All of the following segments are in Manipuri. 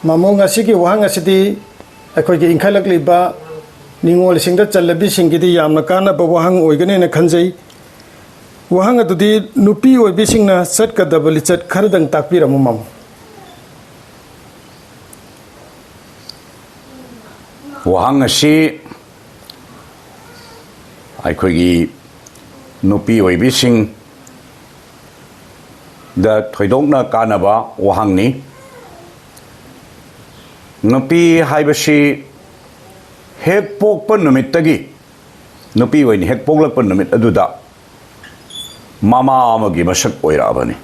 ꯃꯃꯣꯡ ꯑꯁꯤꯒꯤ ꯋꯥꯍꯪ ꯑꯁꯤꯗꯤ ꯑꯩꯈꯣꯏꯒꯤ ꯏꯟꯈꯠꯂꯛꯂꯤꯕ ꯅꯤꯡꯉꯣꯜꯁꯤꯡꯗ ꯆꯠꯂꯕꯤꯁꯤꯡꯒꯤꯗꯤ ꯌꯥꯝꯅ ꯀꯥꯟꯅꯕ ꯋꯥꯍꯪ ꯑꯣꯏꯒꯅꯤꯅ ꯈꯟꯖꯩ ꯋꯥꯍꯪ ꯑꯗꯨꯗꯤ ꯅꯨꯄꯤ ꯑꯣꯏꯕꯤꯁꯤꯡꯅ ꯆꯠꯀꯗꯕ ꯂꯤꯆꯠ ꯈꯔꯗꯪ ꯇꯥꯛꯄꯤꯔꯝꯃꯨ ꯃꯃꯣ ꯋꯥꯍꯪ ꯑꯁꯤ ꯑꯩꯈꯣꯏꯒꯤ नुपी ओइबिसिंग द थोइदोकना कानबा वहांगनी नुपी हाइबसी हेक पोकपा नुमित्तगी नुपी ओइनि हेक पोकलकपा नुमित अदुदा मामा अमगी मसक ओइराबनी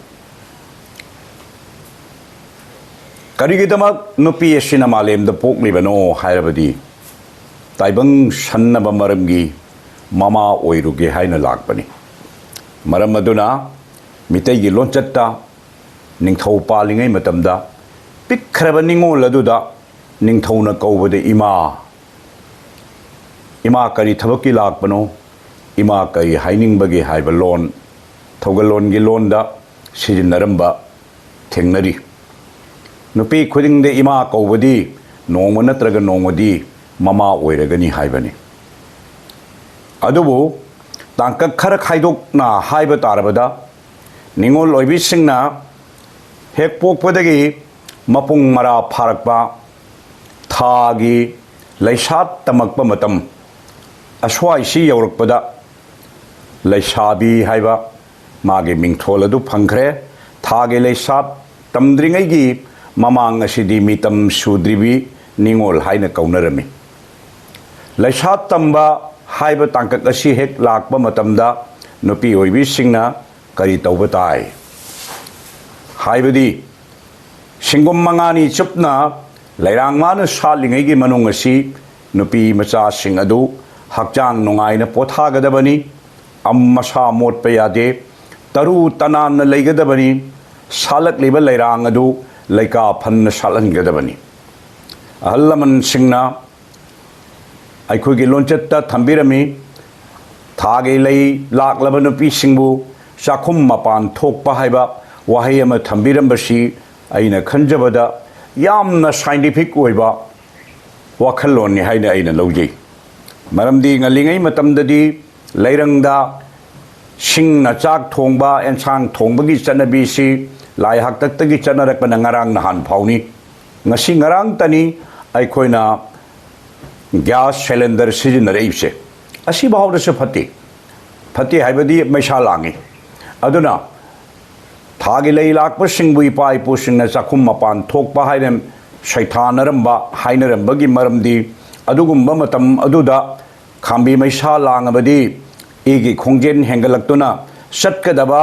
करिगिदमक नुपी एसिना मालेमद पोकलिबनो हाइरबदी ताइबंग सन्नबा मरमगी मामा ओइरुगे हाइना लाकपनी मरम अदुना मितैगी लोंचत्ता निंगथौ पालिङै मतमदा पिक्खरबा निंगोल अदुदा निंगथौना कौबदे इमा इमा करी थबकी लाकपनो इमा करी हाइनिंगबगे हाइबा लोन थौगलोनगी लोनदा सिजिनरंबा थेंगनरी नुपी खुदिंगदे इमा कौबदी नोंग नत्रगा नोंगदी मामा ओइरगनी हाइबनी अदुबु तांकक खर खाइदोकना हाइबा तारबदा निंगोल ओइबिसिंगना हेक पोकपदगी मपुंग मरा फारकपा थागी लैसात तमकपा मतम अस्वाइसी यौरकपदा लैसाबी हाइबा मागे मिंगथोल अदु फंखरे थागे लैसात तमद्रिङैगी ममांग असिदि मितम सुद्रिबी निंगोल हाइना कौनरमी लैसात तंबा हाइबा तांकक असी हेक लाकपा मतमदा नुपी ओइबिसिंगना करी तौबा ताई हाइबदी सिंगुम मंगानी चुपना लैरांग मानु सालिङैगी मनुंग असी नुपी मचासिंग अदु हक्चांग नुंगाइना पोथागदबनी मसा मोटपा यादे तरु तनान लैगदबनी सालकलिबा लैरांग अदु लैका फन्न सालहनगदबनी अहल लमन सिंगना अखोगी लोंचत्ता थंबिरमी थागे लई लाकलब नुपी सिंगबु चाखुम मपान थोकपा हाइबा वाहै अमा थंबिरमबसी अइना खंजबदा यामना साइंटिफिक ओइबा वाखलोनि हाइना अइना लौजै मरमदी ngaliङै मतमददी लैरंगदा सिंगना चाक थोंबा एनसांग थोंबगी चनबीसी लाई हक्तक्तगी चनरकपना ngarang nahan फाउनी ngasi ngarang tani अखोइना गैस सिलेंडर सिजिनरैबसे असी भावदसु फते फते हाइबदी मैसा लांगी अदुना थागी लई लाकपसिंगबु इपा इपुसिंगना चाखुम मपान थोकपा हाइरम सैथानरंबा हाइनरंबगी मरमदी अदुगुंबा मतम अदुदा खांबी मैसा लांगबदी इगी खोंजेन हेंगलक्तुना सटकदबा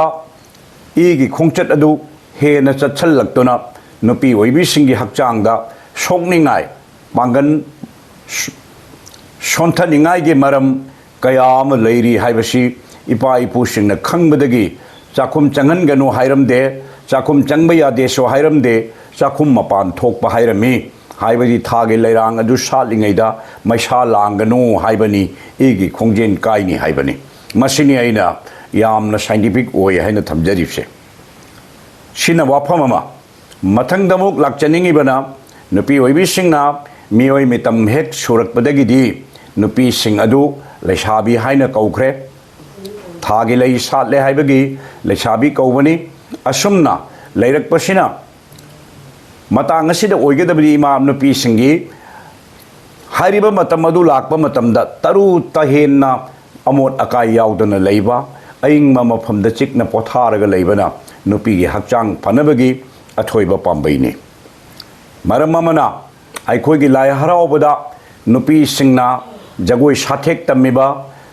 इगी खोंचत अदु हेना चटछलक्तुना नुपी ओइबिसिंगी हक्चांगदा सोकनिंगाय पांगन सोंथनिंगाइगे मरम कयाम लैरी हाइबसी इपा इपुसिंगना खंगबदगी चाखुम चंगनगनु हाइरमदे चाखुम चंगबा यादे सो हाइरमदे चाखुम मपान थोकपा हाइरमी हाइबदी थागे लैरांग अदु सालिङैदा मैसा लांगनु हाइबनी इगी खोंजेन काइनी हाइबनी मसिनी अइना यामना साइंटिफिक ओय हाइना थमजरिबसे सिना वाफम अमा मथंगदमुक लाक्चनिंगिबना नुपी ओइबिसिंगना मियोय मितम हेक सुरकपदगिदी नुपी सिंग अदु लैसाबी हाइना कौख्रे थागी लई सातले हाइबगी लैसाबी कौबनी असुमना लैरकपसिना मतांग असिदा ओइगदबदी इमा नुपी सिंगी हाइरिबा मतम अदु लाकपा मतमदा तरु तहेन्ना अमोट अकाय याउदना लैबा अइंगमा मफमदा चिकना पोथारगा लैबना नुपीगी हक्चांग फनबगी अथोइबा पाम्बैनी मरम अमना अखोइगी लाई हराउबदा नुपी सिंगना जगोई साथेक तम्मिबा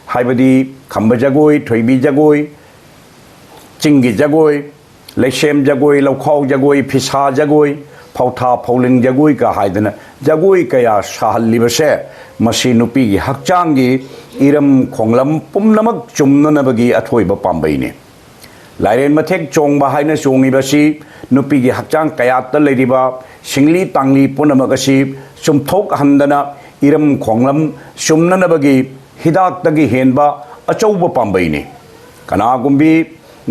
हाइबदी खंबा जगोई थोइबी जगोई चिंगी जगोई लैसेम जगोई लौखाउ जगोई फिसा जगोई फौथा फौलिंग जगोई का हाइदना जगोई कया साहल्लिबसे मसी नुपीगी हक्चांगी इरम खोंगलम पुमनमक चुमननबगी अथोइबा पाम्बैनी लाइरेन मथेक चोंगबा हाइना चोंगिबसी नुपीगी हक्चांग कयात लैरिबा सिंगली तांगली पुनमगसी चुमथोक हंदना इरम खोंगलम चुमननबगी हिदाक्तगी हेनबा अचौबा पाम्बैनी कनागुंबी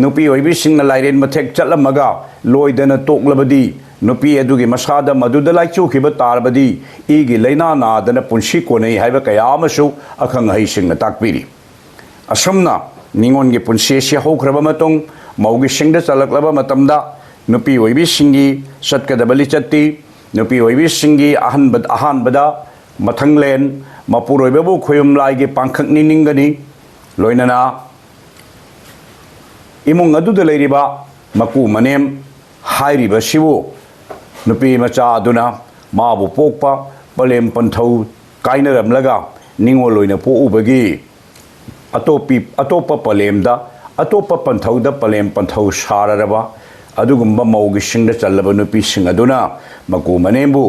नुपी ओइबिसिंगना लाइरेन मथेक चलमगा लोइदना तोकलबदी नुपी अदुगी मसादा मदुदा लाइचुखिबा तारबदी इगी लैना नादना पुंसी कोनै हाइबा कया अमसु अखंग हईसिंगना ताकपिरी असमना निंगोनगी पुंसी से हौख्रबा मतुंग मौगी सिंगदा चलकलबा मतमदा नुपी ओइबी सिंगी सत्कदबा लिचत्ती नुपी ओइबी सिंगी अहानबदा मथंगलेन मपुरोइबबु खोयुम लाइगे पांखकनि निंगनी लोइनना इमुंग अदुदा लैरिबा मकु मनेम हाइरिबा सिबु नुपी मचा अदुना माबु पोकपा पलेम पंथौ काइनरमलगा निंगोल लोइना पोउबगी अतोप पलेमदा अतोप पंथौदा पलेम पंथौ साररबा अदुगुम्बा मौगी सिंगदा चल्लबा नुपी सिंग अदुना मकु मनेमबु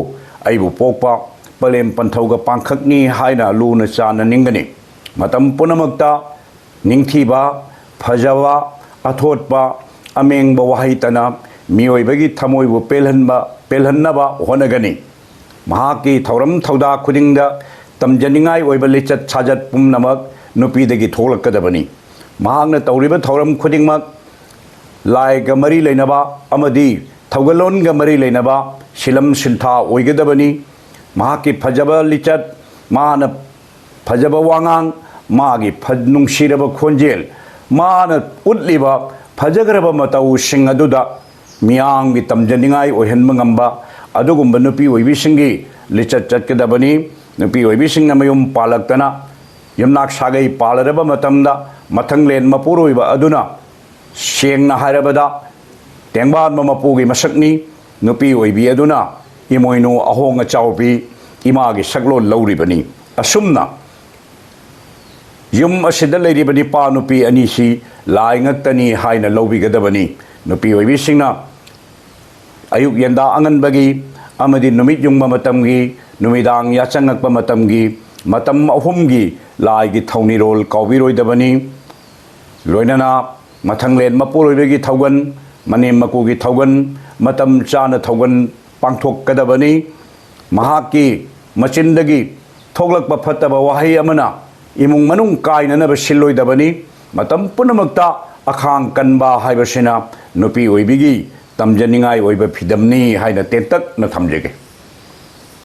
अइबु पोकपा पलेम पंथौगा पांखकनी हाइना लूना चाना निंगनी मतम पुनमक्ता निंगथीबा फजवा अथोटपा अमेंगबा वहाइतना मियोइबगी थमोइबु पेलहन्नबा होनगनी महाकी थौरम थौदा खुदिंगदा तमजनिंगाई ओइबा लिचत साजत पुमनमक नुपीदगी थोलक्कदबनी महांगना तौरिबा थौरम खुदिंगमक लाइगा मरी लेनबा अमदी थौगलोनगा मरी लेनबा सिलम सिंथा ओइगदबनी महाकी फजबा लिचत माना फजबा वांगांग मागी नुंगसिरबा खोंजेल माना उतलिबा फजगरबा मतौ सिंग अदुदा मियांगी तमजनिंगाई ओहनबा ngamba अदुगुम्बा नुपी ओइबिसिंगी लिचत चटकदबनी नुपी ओइबिसिंगना मयुम पालक्तना यमनाक सागै पालरबा मतमदा मथंगलेन मपुरोइबा अदुना सेंगना हारबदा तेंबान मपुगी मसकनी नुपी ओइबी अदुना इमोइनो अहोंग चाउपी इमागी सकलो लौरिबनी असुमना युम असिदा लैरिबनी पा नुपी अनीसी लाइंगतनी हाइना लौबिगदबनी नुपी ओइबिसिंगना अयुक यंदा अंगनबगी अमदी नुमित युंगबा मतमगी नुमिदांग याचंगकपा मतमगी मतम अहुमगी लाइगी थौनिरोल काउबिरोइदबनी लोइनना मथंगलेन मपुरोइबगी थौगन मनेम मकुगी थौगन मतम चाना थौगन पांथोकदबनी महाकी मचिंदगी थोगलकपा फत्तबा वहाई अमना इमुंग मनुंग काइननबा सिल्लोइदबनी मतम पुनमक्ता अखांग कनबा हाइबसिना नुपी ओइबिगी तमजनिंगाई ओइबा फिदमनी हाइना तेंतक न थमजेगे।